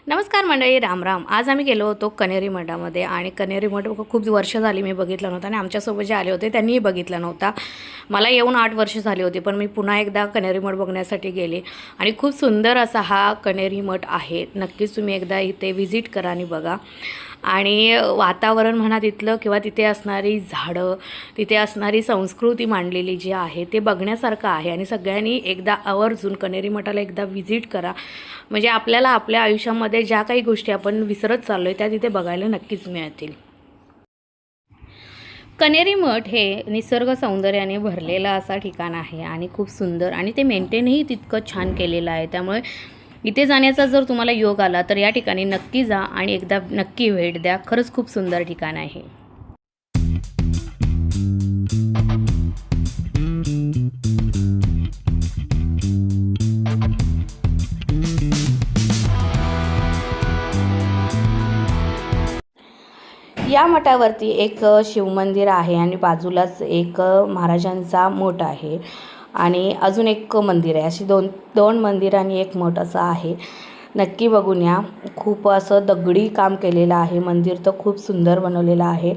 नमस्कार मंडळी, राम राम. आज आम्ही गेलो होतो कनेरी मठामध्ये आणि कनेरी मठ खूप वर्ष झाली मी बघितला नव्हता आणि आमच्यासोबत जे आले होते त्यांनीही बघितला नव्हता. मला येऊन 8 वर्ष झाली होती, पण मी पुन्हा एकदा कनेरी मठ बघण्यासाठी गेले आणि खूप सुंदर असा हा कनेरी मठ आहे. नक्कीच तुम्ही एकदा इथे व्हिजिट करा आणि बघा. आणि वातावरण म्हणा तिथलं किंवा तिथे असणारी झाडं, तिथे असणारी संस्कृती मांडलेली जी आहे ते बघण्यासारखं आहे आणि सगळ्यांनी एकदा आवर्जून कनेरी मठाला एकदा व्हिजिट करा. म्हणजे आपल्याला आपल्या आयुष्यामध्ये ज्या काही गोष्टी आपण विसरत चाललो आहे त्या तिथे बघायला नक्कीच मिळतील. कनेरी मठ हे निसर्ग सौंदर्याने भरलेलं असा ठिकाण आहे आणि खूप सुंदर, आणि ते मेंटेनही तितकं छान केलेलं आहे. त्यामुळे इथे जाण्याचा जर तुम्हाला योग आला तर या ठिकाणी नक्की जा आणि एकदा नक्की भेट द्या. खरंच खूप सुंदर ठिकाण आहे. या मठावरती एक शिवमंदिर आहे आणि बाजूलाच एक महाराजांचा मठ आहे आणि अजून एक मंदिर आहे. अशी दोन मंदिर आणि एक मठ असं आहे. नक्की बघून या. खूप असं दगडी काम केलेलं आहे. मंदिर तर खूप सुंदर बनवलेलं आहे.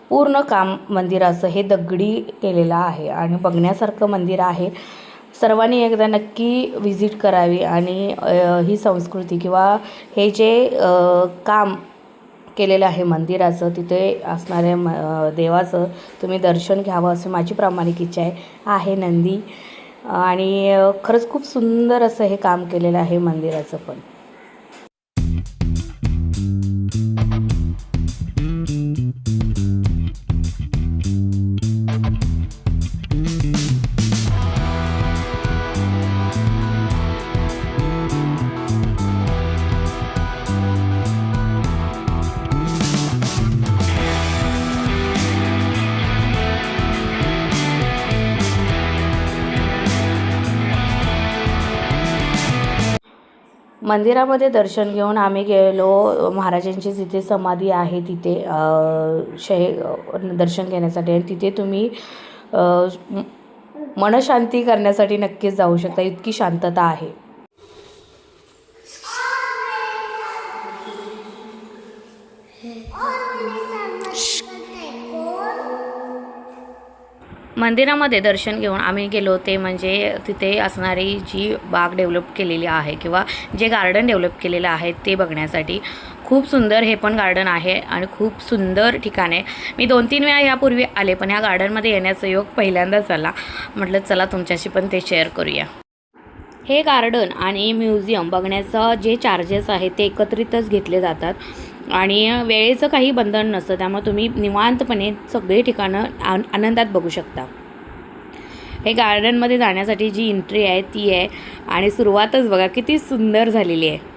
पूर्ण काम मंदिराचं हे दगडी केलेलं आहे आणि बघण्यासारखं मंदिर आहे. सर्वांनी एकदा नक्की व्हिजिट करावी आणि ही संस्कृती किंवा हे जे काम केलेलं आहे मंदिराचं, तिथे असणाऱ्या देवाचं तुम्ही दर्शन घ्यावं असं माझी प्रामाणिक इच्छा आहे. नंदी आणि खरंच खूप सुंदर असं हे काम केलेलं आहे मंदिराचं पण. मंदिरामध्ये दर्शन घेऊन आम्ही गेलो महाराजांची जिथे समाधी आहे तिथे दर्शन घेण्यासाठी, आणि तिथे तुम्ही मनशांती करण्यासाठी नक्कीच जाऊ शकता. इतकी शांतता आहे. मंदिरामध्ये दर्शन घेऊन आम्ही गेलो ते म्हणजे तिथे असणारी जी बाग डेव्हलप केलेली आहे किंवा जे गार्डन डेव्हलप केलेलं आहे ते बघण्यासाठी. खूप सुंदर हे पण गार्डन आहे आणि खूप सुंदर ठिकाण आहे. मी 2-3 वेळा यापूर्वी आले, पण ह्या गार्डनमध्ये येण्याचा योग पहिल्यांदाच आला. म्हटलं चला तुमच्याशी पण ते शेअर करूया. हे गार्डन आणि म्युझियम बघण्याचं जे चार्जेस आहेत ते एकत्रितच घेतले जातात आणि वेळेचं काही बंधन नसतं. त्यामुळे तुम्ही निवांतपणे सगळे ठिकाणं आनंदात बघू शकता. हे गार्डनमध्ये जाण्यासाठी जी एंट्री आहे ती आहे आणि सुरुवातच बघा किती सुंदर झालेली आहे.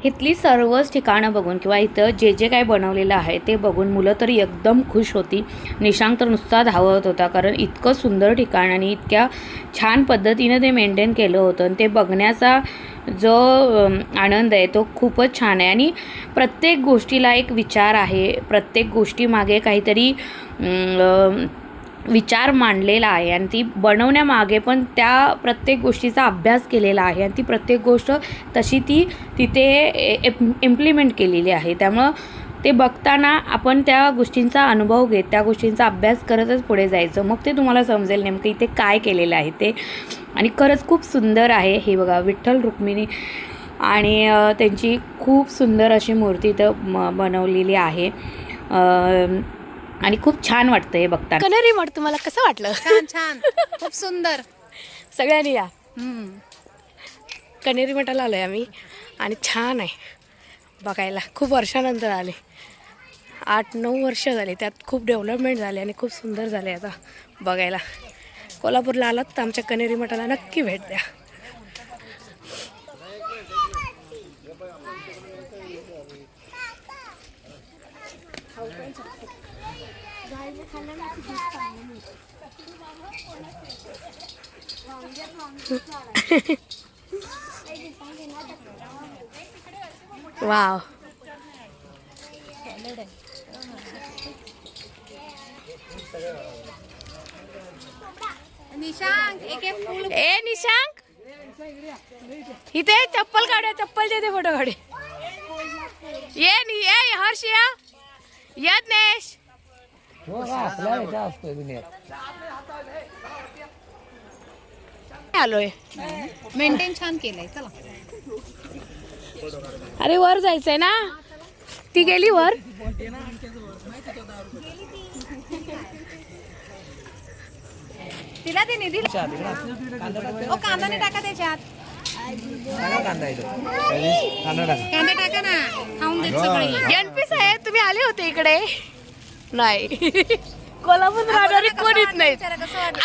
इथली सर्वच ठिकाणं बघून किंवा इथं जे काय बनवलेलं आहे ते बघून मुलं तरी एकदम खुश होती. निशांक तर नुसता धावत होता, कारण इतकं सुंदर ठिकाण आणि इतक्या छान पद्धतीनं ते मेंटेन केलं होतं आणि ते बघण्याचा जो आनंद आहे तो खूपच छान आहे. आणि प्रत्येक गोष्टीला एक विचार आहे, प्रत्येक गोष्टीमागे काहीतरी विचार मांडलेला आहे आणि ती बनवण्यामागे पण त्या प्रत्येक गोष्टीचा अभ्यास केलेला आहे आणि ती प्रत्येक गोष्ट तशी ती तिथे इम्प्लिमेंट केलेली आहे. त्यामुळं ते बघताना आपण त्या गोष्टींचा अनुभव घेत, त्या गोष्टींचा अभ्यास करतच पुढे जायचं. मग ते तुम्हाला समजेल नेमकं इथे काय केलेलं आहे ते. आणि खरंच खूप सुंदर आहे. हे बघा, विठ्ठल रुक्मिणी आणि त्यांची खूप सुंदर अशी मूर्ती इथं बनवलेली आहे आणि खूप छान वाटतं हे बघताना. कनेरी मठ तुम्हाला कसं वाटलं? छान छान, खूप सुंदर. सगळ्यांनी या. कनेरी मठाला आलोय आम्ही आणि छान आहे बघायला. खूप वर्षानंतर आले, 8-9 वर्ष झाले. त्यात खूप डेव्हलपमेंट झाले आणि खूप सुंदर झाले आता बघायला. कोल्हापूरला आलात तर आमच्या कनेरी मठाला नक्की भेट द्या. वाव. निशांक एक फूल ए निशांक इथे चप्पल काढूया, चप्पल देते फोटो काढे. ये हर्ष या यज्ञेश. आलोय. मेंटेन छान केलंय. चला अरे वर जायचंय ना, ती गेली वर. तिला ते निधी कांदा नाही टाका त्याच्यात. कांदा टाका ना, खाऊन देत सगळे. एनपी साहेब तुम्ही आले होते इकडे? नाही. कोल्हापूर राहणारे कोणीच नाहीत.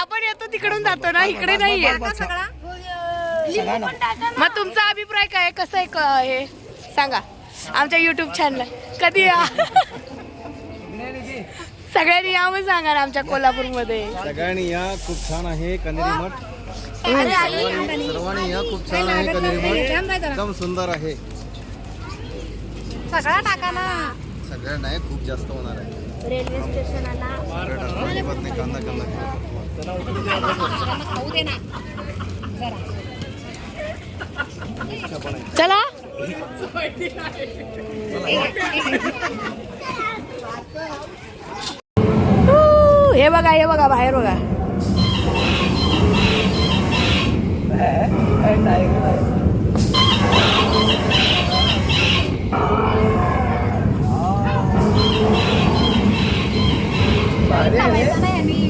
आपण येतो तिकडून जातो ना, इकडे नाही येत. सगळा मग तुमचा अभिप्राय काय, कसं आहे हे सांगा आमच्या युट्यूब चॅनल. कधी या सगळ्यांनी या मग सांगा ना आमच्या कोल्हापूरमध्ये. सगळ्यांनी या, खूप छान आहे कनेरी मठ. सर्वांनी या, खूप छान आहे कनेरी मठ, एकदम सुंदर आहे. सगळा टाका ना. सगळ्या नाही, खूप जास्त होणार आहे. रेल्वे स्टेशनला अजिबात नाही, कांदा खाऊ दे ना जरा. चला. हे बघा बाहेर बघा. लावायचं नाही आणि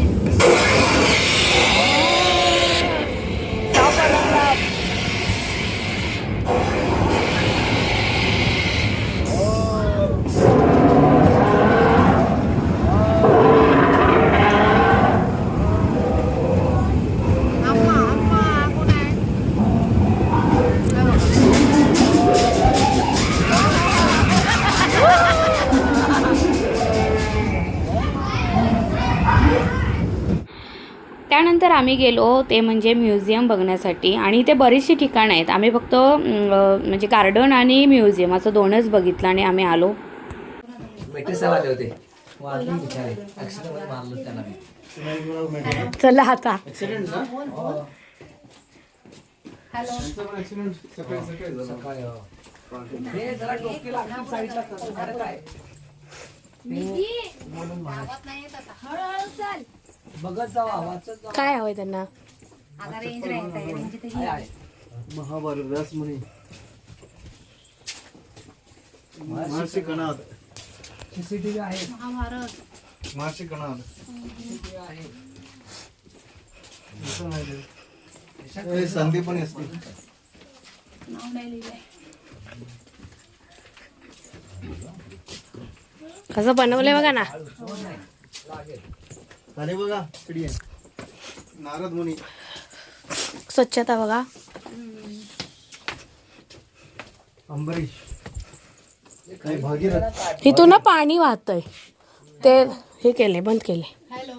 त्यानंतर आम्ही गेलो ते म्हणजे म्युझियम बघण्यासाठी. आणि इथे बरीचशी ठिकाणं आहेत. आम्ही फक्त म्हणजे गार्डन आणि म्युझियम असं दोनच बघितलं आणि आम्ही आलो. चला आता. काय हवंय त्यांना? महाभारत व्यासमुनी महर्षी कणाद. महर्षी कणाद संधी पण असते. कसं बनवलंय बघा ना. झाले बघा, पिढी आहे. नारद मुनी. स्वच्छता बघा. अंबरीश. भागीरथ. इथून ना पाणी वाहतंय, ते हे केले, बंद केले. हॅलो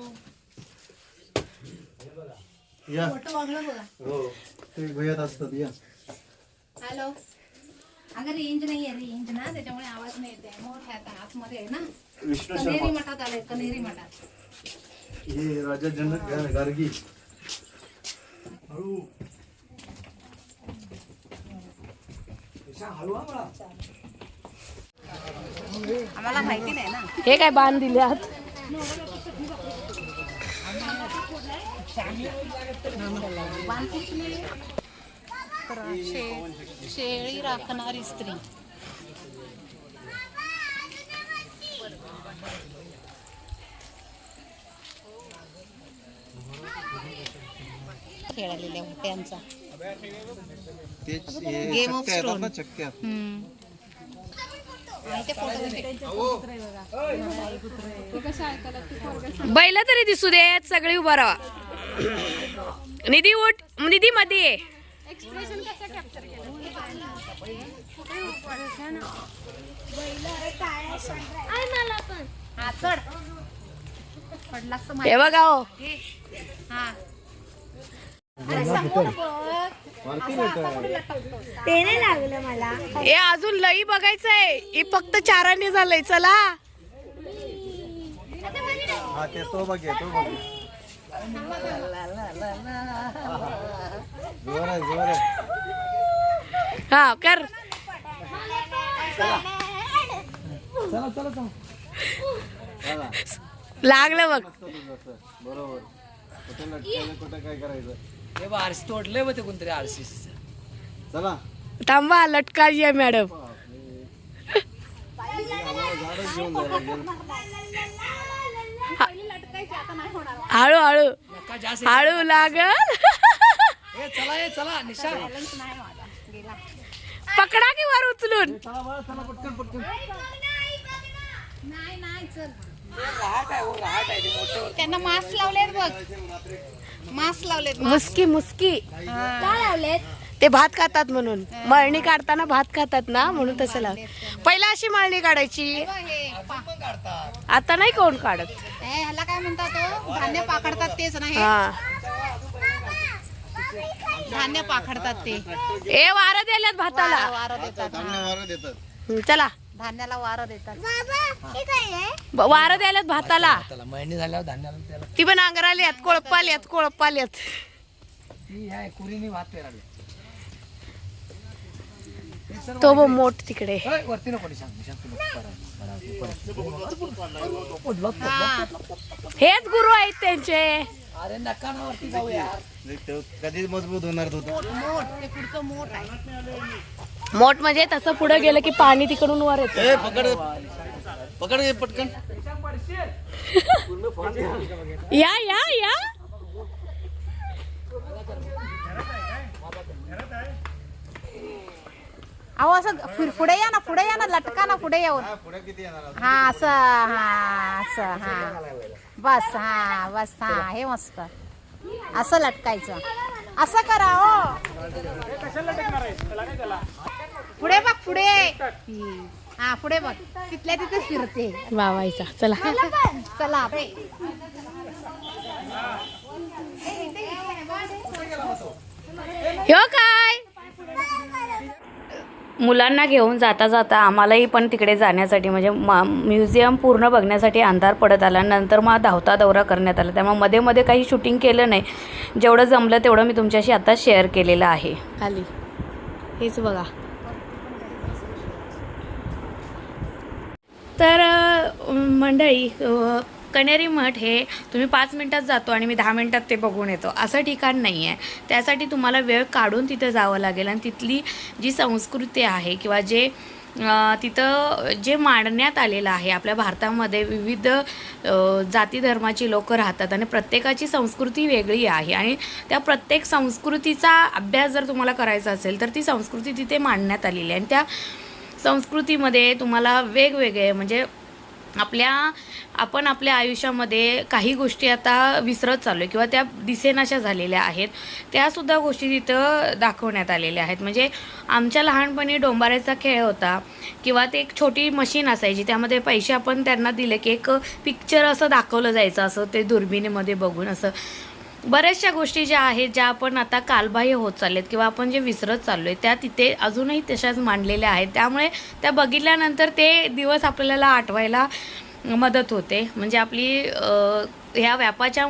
या, फोटो वागलं बघा. हो ते गोयात असतात. या. हॅलो. अगं रेंज नाही आहे, रेंज ना त्याच्यामुळे आवाज नाही येते. मोठ्या आता आतमध्ये आहे ना. विष्णू कनेरी शर्मा. मठात आले, कनेरी मठात. हे राजा जनक गार्गी. आम्हाला माहिती नाही ना. हे काय बांध दिले आत. शेळी राखणारी स्त्री. खेळलेल्या होत्यांचा तेच Game of चक्क्या येतात Stone. ना, चक्क्या. बैल तरी दिसू देत, सगळी उभा राहा. निधी उठ, निधी मध्ये ये. एक्सप्रेशन कसं कॅप्चर केलं? हा चढ पडलास तर हे बघा हो. हा ते नाही लागलं मला. ए अजून लई बघायचंय. हे फक्त 4 आणे झालंय. चला हा ते तो बघ तो बघ. जोर आहे जोर आहे. हा कर. चला चला चला. चला लागलं बघ. बरोबर. कुठे लटकायला कुठे काय करायचं. हे बा आरसी तोडलंय बघ ते कोणतरी आरसी. चला थांबा लटकाजी आहे मॅडम. झाडच घेऊन जायला. हळू हळू नका जास्त. हळू लागल. ए चला हे चला निशा. पकडा की वर उचलून. चला बरं चला पटकन पटकन. नाही नाही चल रहाट आहे हो रहाट आहे ते मोठं. त्यांना मास्क लावलेत बघ. मास्क लावलेत. मुस्की मुस्की. का लावलेत? ते भात खातात म्हणून. मळणी काढताना भात खातात ना म्हणून तसं लाव. पहिला अशी मळणी काढायची. हे आता नाही कोण काढत. ह्याला काय म्हणतात तो धान्य पाखडतात तेच नाही. हा धान्य पाखडतात ते. ए वारं द्यायल्यात भाताला. वारं देतात. सामने वारं देतात. चला धान्याला वारं देतात. वारं द्यायल्यात भाताला. त्याला मळणी झाल्यावर धान्याला त्याला ती पण अंगराल्यात कोळपाल्यात कोळपाल्यात. ती आहे कुरीनी भात पेराले. तो बघ मोठ तिकडे. वरती नको सांग निशांत तू नको हेच गुरु आहेत त्यांचे. अरे नका ना वरती जाऊया. कधी मजबूत होणार तो. मोठ ते पुढचं मोठ आहे. मोठ म्हणजे तसं पुढे गेलं की पाणी तिकडून वर येतं. ए पकड पकड पटकन. या या या. अहो असं पुढे या ना लटका ना पुढे येऊन. पुढे किती येणार. हा असं हा असं हा बस हा हे मस्त. असं लटकायचं. असं करा हो. पुढे बघ पुढे. हा पुढे बघ. तिथल्या तिथे फिरते. वावायचा. चला चला ह्यो काय. मुलांना घेऊन जाता जाता आम्हालाही पण तिकडे जाण्यासाठी म्हणजे म्युझियम पूर्ण बघण्यासाठी अंधार पडत आला. नंतर मग धावता दौरा करण्यात आला. त्यामुळे मध्ये मध्ये काही शूटिंग केलं नाही. जेवढं जमलं तेवढं मी तुमच्याशी आता शेअर केलेलं आहे. खाली हेच बघा. तर मंडळी कण्हेरी मठ हे तुम्ही 5 मिनटात जातो आणि मी 10 मिनटात ते बघून येतो असं ठिकाण नाही आहे. त्यासाठी तुम्हाला वेळ काढून तिथं जावं लागेल आणि तिथली जी संस्कृती आहे किंवा जे तिथं जे मांडण्यात आलेलं आहे. आपल्या भारतामध्ये विविध जाती धर्माची लोक राहतात आणि प्रत्येकाची संस्कृती वेगळी आहे आणि त्या प्रत्येक संस्कृतीचा अभ्यास जर तुम्हाला करायचा असेल तर ती संस्कृती तिथे मांडण्यात आलेली आहे. आणि त्या संस्कृतीमध्ये तुम्हाला वेगवेगळे म्हणजे आपण आपल्या आयुष्यामध्ये काही गोष्टी आता विसरत चाललो आहे किंवा त्या दिसेनाशा झालेल्या आहेत. त्यासुद्धा गोष्टी तिथं दाखवण्यात आलेल्या आहेत. म्हणजे आमच्या लहानपणी डोंबाऱ्याचा खेळ होता किंवा ते एक छोटी मशीन असायची. त्यामध्ये पैसे आपण त्यांना दिले की एक पिक्चर असं दाखवलं जायचं असं ते दुर्बिणीमध्ये बघून. असं बऱ्याचशा गोष्टी ज्या आहेत ज्या आपण आता कालबाह्य होत चाललेत किंवा आपण जे विसरत चाललो आहे त्या तिथे अजूनही तशाच मांडलेल्या आहेत. त्यामुळे त्या बघितल्यानंतर ते दिवस आपल्याला आठवायला मदत होते. म्हणजे आपली ह्या व्यापाच्या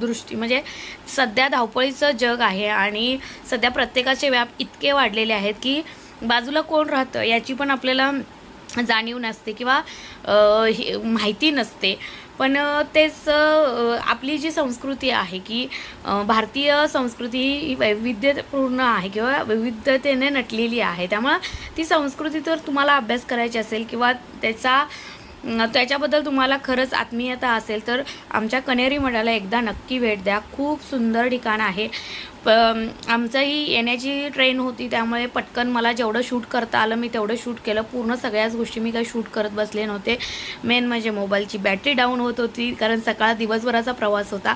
दृष्टी म्हणजे सध्या धावपळीचं जग आहे आणि सध्या प्रत्येकाचे व्याप इतके वाढलेले आहेत की बाजूला कोण राहतं याची पण आपल्याला जाणीव नसते किंवा माहिती नसते. पण तेच आपली जी संस्कृती आहे की भारतीय संस्कृती ही वैविध्यपूर्ण आहे किंवा विविधतेने नटलेली आहे. त्यामुळं ती संस्कृती जर तुम्हाला अभ्यास करायची असेल किंवा त्याच्याबद्दल तुम्हाला खरंच आत्मीयता असेल तर आमच्या कण्हेरी मठाला एकदा नक्की भेट द्या. खूप सुंदर ठिकाण आहे. आमचंही येण्याची ट्रेन होती त्यामुळे पटकन मला जेवढं शूट करता आलं मी तेवढं शूट केलं. पूर्ण सगळ्याच गोष्टी मी काही शूट करत बसले नव्हते. मेन म्हणजे मोबाईलची बॅटरी डाऊन होत होती कारण सकाळ दिवसभराचा प्रवास होता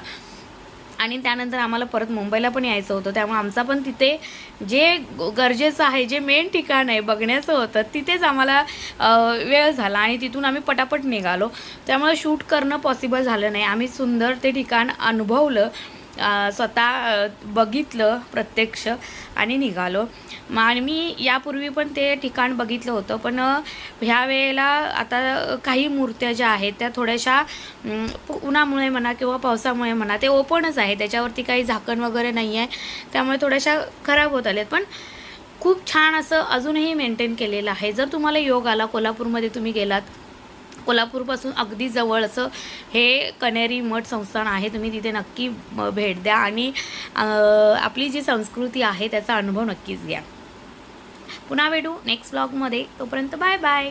आणि त्यानंतर आम्हाला परत मुंबईला पण यायचं होतं. त्यामुळे आमचा पण तिथे जे गरजेचं आहे जे मेन ठिकाण आहे बघण्याचं होतं तिथेच आम्हाला वेळ झाला आणि तिथून आम्ही पटापट निघालो. त्यामुळे शूट करणं पॉसिबल झालं नाही. आम्ही सुंदर ते ठिकाण अनुभवलं स्वतः बघितलं प्रत्यक्ष आणि निघालो. आणि मी यापूर्वी पण ते ठिकाण बघितलं होतं, पण ह्या वेळेला आता काही मूर्त्या ज्या आहेत त्या थोड्याशा उन्हामुळे म्हणा किंवा पावसामुळे म्हणा ते ओपनच आहे, त्याच्यावरती काही झाकण वगैरे नाही आहे, त्यामुळे थोड्याशा खराब होत आल्यात. पण खूप छान असं अजूनही मेंटेन केलेलं आहे. जर तुम्हाला योग आला, कोल्हापूरमध्ये तुम्ही गेलात, कोल्हापूरपासून अगदी जवळ असं हे कण्हेरी मठ संस्थान आहे, तुम्ही तिथे नक्की भेट द्या आणि आपली जी संस्कृती आहे त्याचा अनुभव नक्कीच घ्या. पुन्हा भेटू नेक्स्ट व्लॉगमध्ये. तोपर्यंत बाय बाय.